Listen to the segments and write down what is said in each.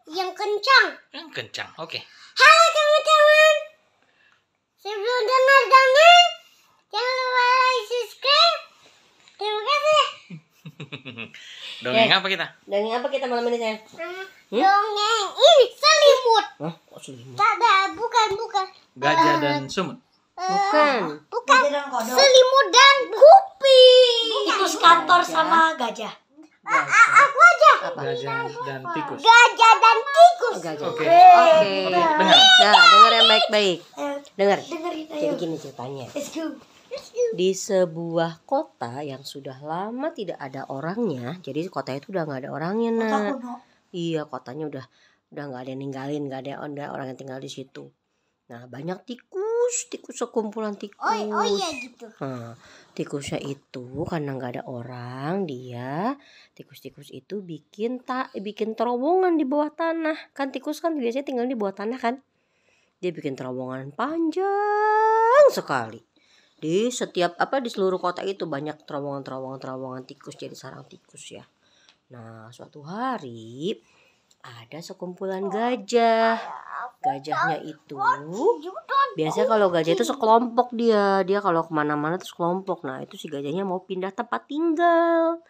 Yang kencang. Yang kencang, oke. Halo teman-teman. Sebelum dengarnya, jangan lupa like, subscribe. Terima kasih. Dongeng apa kita? Dongeng apa kita malam ini, sayang? Dongeng ini selimut. Hah? Kok selimut? Bukan. Gajah dan sumut. Bukan. Selimut dan kuping. Tikus kantor sama gajah. Aku aja. Gajah dan tikus. Gajah dan tikus. Gajah. Oke. Oke. Dengar. Nah, dengar yang baik-baik. Dengar. Dengerin ayo. Jadi gini ceritanya. Let's go. Di sebuah kota yang sudah lama tidak ada orangnya, jadi kota itu udah nggak ada orangnya, Kota nah. kuno. Iya, kotanya udah nggak ada yang ninggalin, nggak ada orang yang tinggal di situ. Nah, banyak tikus sekumpulan tikus. Oh iya gitu. Nah, tikusnya itu karena nggak ada orang, dia tikus-tikus itu bikin terowongan di bawah tanah. Kan tikus kan biasanya tinggal di bawah tanah kan. Dia bikin terowongan panjang sekali. Di seluruh kota itu banyak terowongan tikus, jadi sarang tikus ya. Nah, suatu hari ada sekumpulan gajah. Gajahnya itu biasanya kalau gajah itu sekelompok, dia kalau kemana-mana tuh sekelompok. Nah, itu si gajahnya mau pindah tempat tinggal.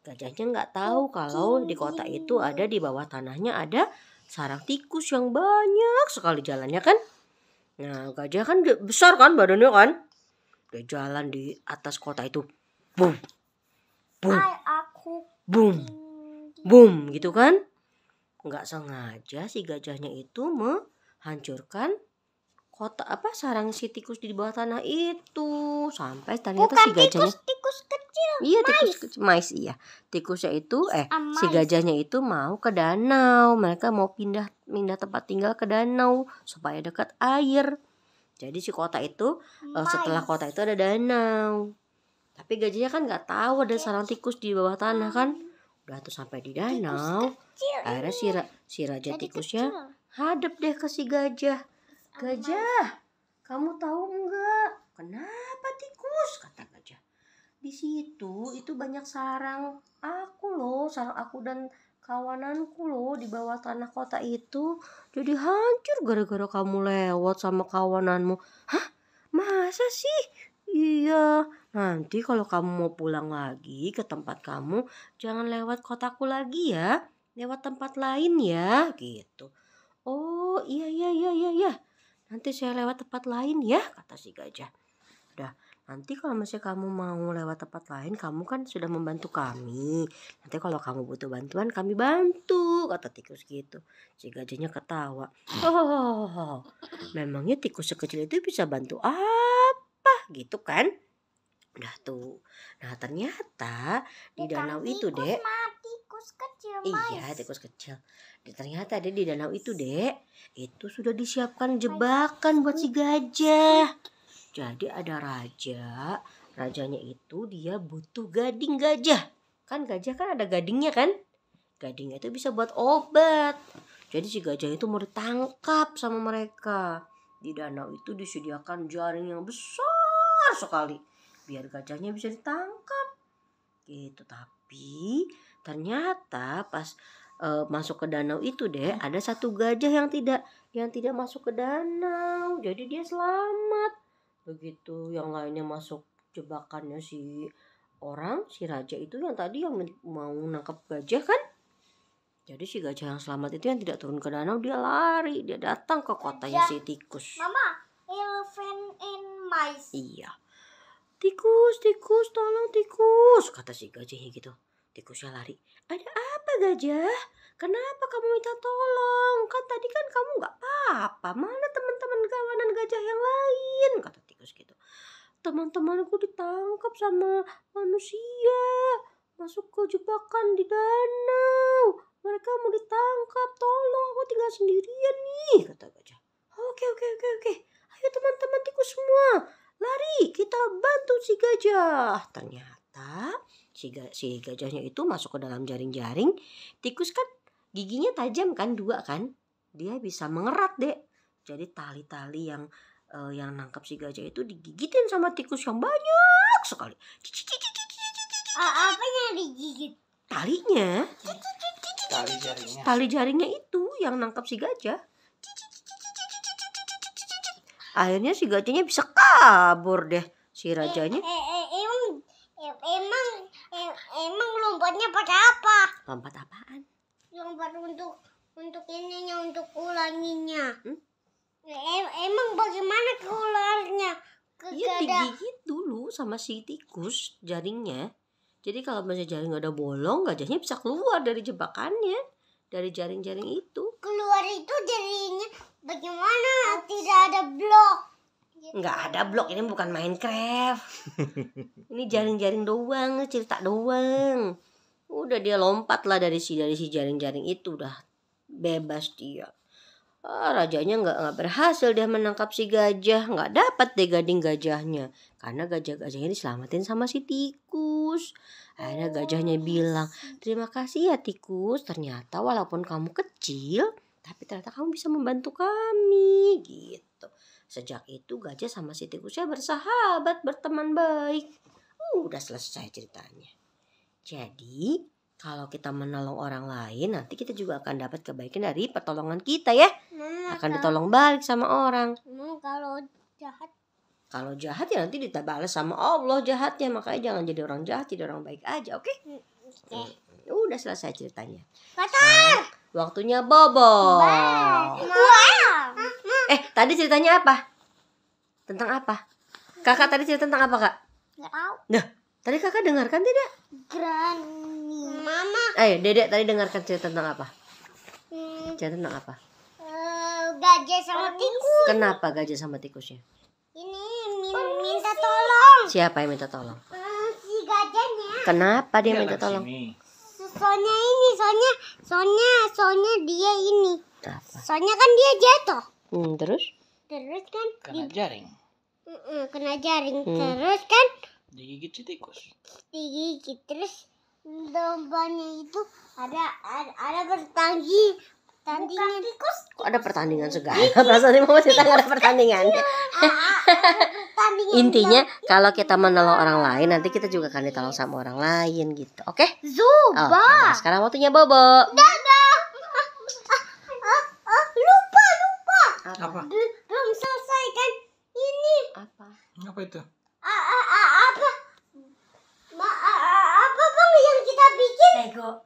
Gajahnya nggak tahu kalau di kota itu ada, di bawah tanahnya ada sarang tikus yang banyak sekali jalannya kan. Nah, gajah kan besar kan badannya kan. Dia jalan di atas kota itu. Boom. Boom gitu kan. Nggak sengaja si gajahnya itu menghancurkan sarang si tikus di bawah tanah itu. Sampai ternyata si gajahnya tikus kecil. Iya, tikus kecil, mais iya. Tikusnya itu si gajahnya itu mau ke danau. Mereka mau pindah tempat tinggal ke danau supaya dekat air. Jadi si kota itu setelah kota itu ada danau. Tapi gajahnya kan nggak tahu ada sarang tikus di bawah tanah kan. Udah tuh sampai di danau. Akhirnya si raja tikusnya hadap deh ke si gajah. Gajah, kamu tahu enggak kenapa tikus? Kata gajah. Di situ itu banyak sarang aku dan kawananku loh di bawah tanah kota itu. Jadi hancur gara-gara kamu lewat sama kawananmu. Hah? Masa sih? Iya. Nanti kalau kamu mau pulang lagi ke tempat kamu, jangan lewat kotaku lagi ya. Lewat tempat lain ya, gitu. Oh, iya. Nanti saya lewat tempat lain ya, kata si gajah. Udah, nanti kalau misalnya kamu mau lewat tempat lain, kamu kan sudah membantu kami. Nanti kalau kamu butuh bantuan, kami bantu, kata tikus gitu. Si gajahnya ketawa. Oh, memangnya tikus sekecil itu bisa bantu apa? Gitu kan? Udah tuh. Nah, ternyata di danau itu, Dek. Tikus kecil. Iya, tikus kecil. Ternyata di danau itu, Dek, itu sudah disiapkan jebakan buat si gajah. Jadi ada rajanya itu dia butuh gading gajah. Kan gajah kan ada gadingnya kan? Gadingnya itu bisa buat obat. Jadi si gajah itu mau ditangkap sama mereka. Di danau itu disediakan jaring yang besar sekali biar gajahnya bisa ditangkap. Gitu, tapi ternyata pas masuk ke danau itu, Dek, ada satu gajah yang tidak masuk ke danau. Jadi dia selamat. Begitu yang lainnya masuk jebakannya si raja itu yang tadi yang mau nangkap gajah kan. Jadi si gajah yang selamat itu yang tidak turun ke danau, dia lari, dia datang ke kotanya si tikus. Mama, elephant and mice. Iya. Tikus, tolong tikus, kata si gajahnya gitu. Tikusnya lari. Ada apa gajah? Kenapa kamu minta tolong? Kan tadi kan kamu nggak apa-apa. Mana teman-teman kawanan gajah yang lain? Kata tikus gitu. Teman-temanku ditangkap sama manusia. Masuk ke jebakan di danau. Mereka mau ditangkap. Tolong, aku tinggal sendirian nih, kata gajah. Oke. Ayo teman-teman tikus semua. Lari, kita bantu si gajah. Ternyata si gajahnya itu masuk ke dalam jaring-jaring. Tikus kan giginya tajam kan, 2 kan. Dia bisa mengerat, Dek. Jadi tali-tali yang nangkap si gajah itu digigitin sama tikus yang banyak sekali. Apanya digigit? Talinya. Tali jaringnya. Tali jaringnya itu yang nangkap si gajah. Akhirnya si gajahnya bisa kabur deh si rajanya. Emang lompatnya pakai apa? Lompat apaan? Lompat untuk ininya, untuk ulanginya. Emang bagaimana keluarnya? Iya, digigit dulu sama si tikus jaringnya. Jadi kalau misalnya jaring ada bolong, gajahnya bisa keluar dari jebakannya, dari jaring-jaring itu. Keluar itu jadinya bagaimana? Tidak ada blok. Nggak ada blok, ini bukan Minecraft. Ini jaring-jaring doang, cerita doang. Udah dia lompat lah dari si jaring-jaring itu, udah bebas dia. Rajanya nggak berhasil dia menangkap si gajah, nggak dapat deh gading gajahnya karena gajahnya diselamatin sama si tikus. Akhirnya gajahnya bilang, terima kasih ya tikus, ternyata walaupun kamu kecil tapi ternyata kamu bisa membantu kami gitu. Sejak itu gajah sama si tikusnya bersahabat, berteman baik. Udah selesai ceritanya. Jadi kalau kita menolong orang lain, nanti kita juga akan dapat kebaikan dari pertolongan kita ya. Akan ditolong balik sama orang. Kalau jahat. Kalau jahat ya nanti dibalas sama Allah jahatnya. Makanya jangan jadi orang jahat, jadi orang baik aja, oke? Udah selesai ceritanya. Sekarang waktunya bobo. Tadi ceritanya apa? Tentang apa? Kakak tadi cerita tentang apa, Kak? Nggak tahu. Nah, tadi kakak dengarkan tidak? Granny. Mama. Ayo, Dedek tadi dengarkan cerita tentang apa? Cerita tentang apa? Gajah sama tikus. Kenapa gajah sama tikusnya? Ini minta tolong. Siapa yang minta tolong? Si gajahnya. Kenapa dia Iya, minta lewat tolong? sini. Soalnya dia ini. Apa? Soalnya kan dia jatuh. Terus? Terus kan Kena jaring. kena jaring. Terus kan Digigit si tikus. digigit. Terus lombanya itu ada pertandingan tikus. Kok ada pertandingan segala? Perasaan dia mau cerita nggak ada pertandingan. Intinya kalau kita menolong orang lain, nanti kita juga akan ditolong sama orang lain gitu. Oke? Zuba. Nah, sekarang waktunya bobo. Lupa. Apa? Belum selesai kan ini. Apa? Apa itu? Apa bang yang kita bikin?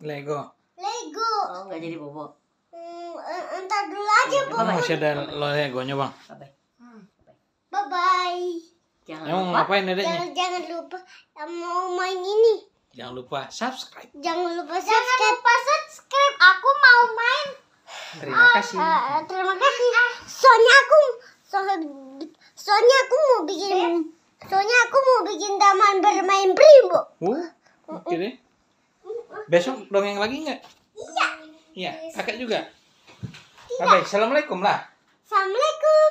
Lego. Lego. Oh, nggak jadi bobo. Entar dulu aja Emang bang. masih ada Legonya, Bang? Bye bye. Jangan Emang lupa. ngapain dedeknya? Jangan lupa yang mau main ini. Jangan lupa subscribe. Jangan lupa subscribe. Aku mau main. Terima kasih. Terima kasih. Soalnya aku mau bikin taman bermain Primo. Oke deh. Besok dongeng lagi nggak? Iya. Kakak juga. Bye. Assalamualaikum lah. Assalamualaikum.